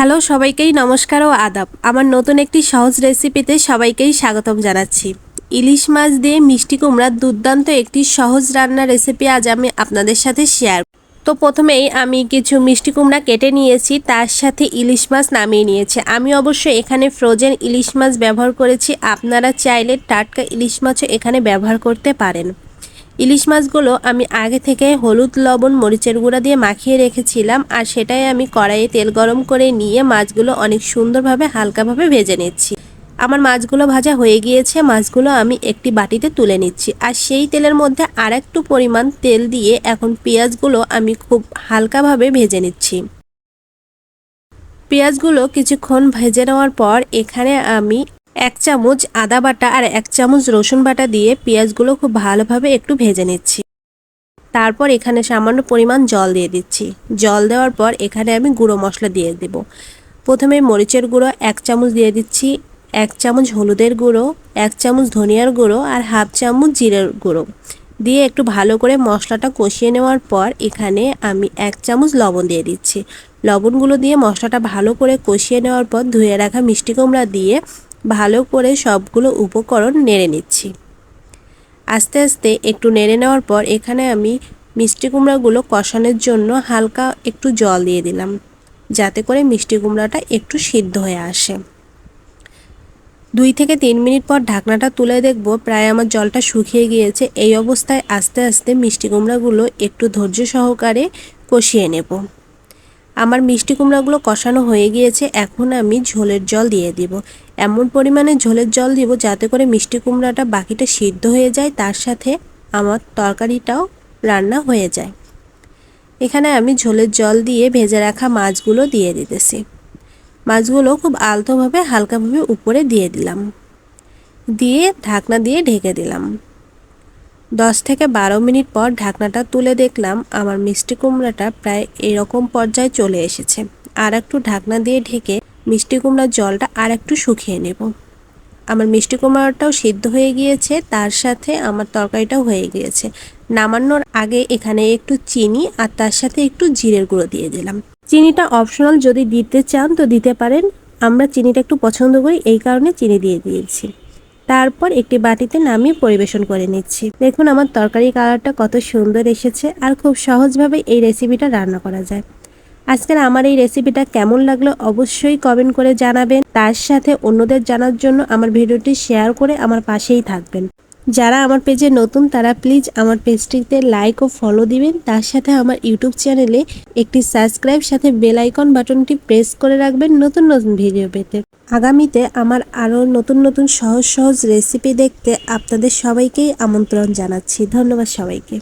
Hello সবাইকেই নমস্কার ও আদাব। আমার নতুন একটি সহজ রেসিপিতে সবাইকেই স্বাগতম জানাচ্ছি। ইলিশ মাছ দিয়ে মিষ্টি কুমড়ার দুর্দান্ত একটি সহজ রান্নার রেসিপি আজ আমি আপনাদের সাথে শেয়ার। তো প্রথমেই আমি কিছু মিষ্টি কুমড়া কেটে নিয়েছি, তার সাথে ইলিশ মাছ নামিয়ে নিয়েছি। আমি অবশ্যই এখানে ফ্রোজেন ইলিশ মাছ ব্যবহার করেছি, আপনারা চাইলে টাটকা ইলিশ মাছও এখানে ব্যবহার করতে পারেন। ইলিশ মাছগুলো আমি আগে থেকে হলুদ লবণ মরিচের গুঁড়া দিয়ে মাখিয়ে রেখেছিলাম, আর সেটাই আমি কড়াইয়ে তেল গরম করে নিয়ে মাছগুলো অনেক সুন্দরভাবে হালকাভাবে ভেজে নিচ্ছি। আমার মাছগুলো ভাজা হয়ে গিয়েছে, মাছগুলো আমি একটি বাটিতে তুলে নিচ্ছি। আর সেই তেলের মধ্যে আর একটু পরিমাণ তেল দিয়ে এখন পেঁয়াজগুলো আমি খুব হালকাভাবে ভেজে নিচ্ছি। পেঁয়াজগুলো কিছুক্ষণ ভেজে নেওয়ার পর এখানে আমি 1 চামচ আদা বাটা আর 1 চামচ রসুন বাটা দিয়ে পেঁয়াজগুলো খুব ভালোভাবে একটু ভেজে নিচ্ছি। তারপর এখানে সামান্য পরিমাণ জল দিয়ে দিচ্ছি। জল দেওয়ার পর এখানে আমি গুঁড়ো মশলা দিয়ে দেব। প্রথমে মরিচের গুঁড়ো 1 চামচ দিয়ে দিচ্ছি, 1 চামচ হলুদের গুঁড়ো, 1 চামচ ধনিয়ার গুঁড়ো আর হাফ চামচ জিরের গুঁড়ো দিয়ে একটু ভালো করে মশলাটা কষিয়ে নেওয়ার পর এখানে আমি 1 চামচ লবণ দিয়ে দিচ্ছি। লবণগুলো দিয়ে মশলাটা ভালো করে কষিয়ে নেওয়ার পর ধুয়ে রাখা মিষ্টি কুমড়া দিয়ে ভালো করে সবগুলো উপকরণ নেড়ে নিচ্ছি। আস্তে আস্তে একটু নেড়ে নেওয়ার পর এখানে আমি মিষ্টি কুমড়াগুলো কষানোর জন্য হালকা একটু জল দিয়ে দিলাম, যাতে করে মিষ্টি কুমড়াটা একটু সিদ্ধ হয়ে আসে। 2 থেকে 3 মিনিট পর ঢাকনাটা তুলে দেখব প্রায় আমার জলটা শুকিয়ে গিয়েছে। এই অবস্থায় আস্তে আস্তে মিষ্টি কুমড়াগুলো একটু ধৈর্য সহকারে কষিয়ে নেব। আমার মিষ্টি কুমড়াগুলো কষানো হয়ে গিয়েছে, এখন আমি ঝোলের জল দিয়ে দিব। এমন পরিমাণে ঝোলের জল দিব যাতে করে মিষ্টি কুমড়াটা বাকিটা সিদ্ধ হয়ে যায়, তার সাথে আমার তরকারিটাও রান্না হয়ে যায়। এখানে আমি ঝোলের জল দিয়ে ভেজে রাখা মাছগুলো দিয়ে দিতেছি। মাছগুলো খুব আলতোভাবে হালকাভাবে উপরে দিয়ে দিলাম, দিয়ে ঢাকনা দিয়ে ঢেকে দিলাম। 10 থেকে 12 মিনিট পর ঢাকনাটা তুলে দেখলাম আমার মিষ্টি কুমড়াটা প্রায় এরকম পর্যায়ে চলে এসেছে। আর একটু ঢাকনা দিয়ে ঢেকে মিষ্টি কুমড়ার জলটা আর একটু শুকিয়ে নেব। আমার মিষ্টি কুমড়াটাও সিদ্ধ হয়ে গিয়েছে, তার সাথে আমার তরকারিটাও হয়ে গিয়েছে। নামানোর আগে এখানে একটু চিনি আর তার সাথে একটু জিরের গুঁড়ো দিয়ে দিলাম। চিনিটা অপশনাল, যদি দিতে চান তো দিতে পারেন। আমরা চিনিটা একটু পছন্দ করি, এই কারণে চিনি দিয়ে দিয়েছি। তারপর একটি বাটিতে নামিয়ে পরিবেশন করে নিচ্ছি। দেখুন আমার তরকারি কালারটা কত সুন্দর এসেছে, আর খুব সহজভাবে এই রেসিপিটা রান্না করা যায়। আজকের আমার এই রেসিপিটা কেমন লাগলো অবশ্যই কমেন্ট করে জানাবেন। তার সাথে অন্যদের জানার জন্য আমার ভিডিওটি শেয়ার করে আমার পাশেই থাকবেন। যারা আমার পেজে নতুন তারা প্লিজ আমার পেজটিতে লাইক ও ফলো দিবেন। তার সাথে আমার ইউটিউব চ্যানেলে একটি সাবস্ক্রাইব সাথে বেল আইকন বাটনটি প্রেস করে রাখবেন নতুন নতুন ভিডিও পেতে। আগামীতে আমার আরও নতুন নতুন সহজ সহজ রেসিপি দেখতে আপনাদের সবাইকেই আমন্ত্রণ জানাচ্ছি। ধন্যবাদ সবাইকে।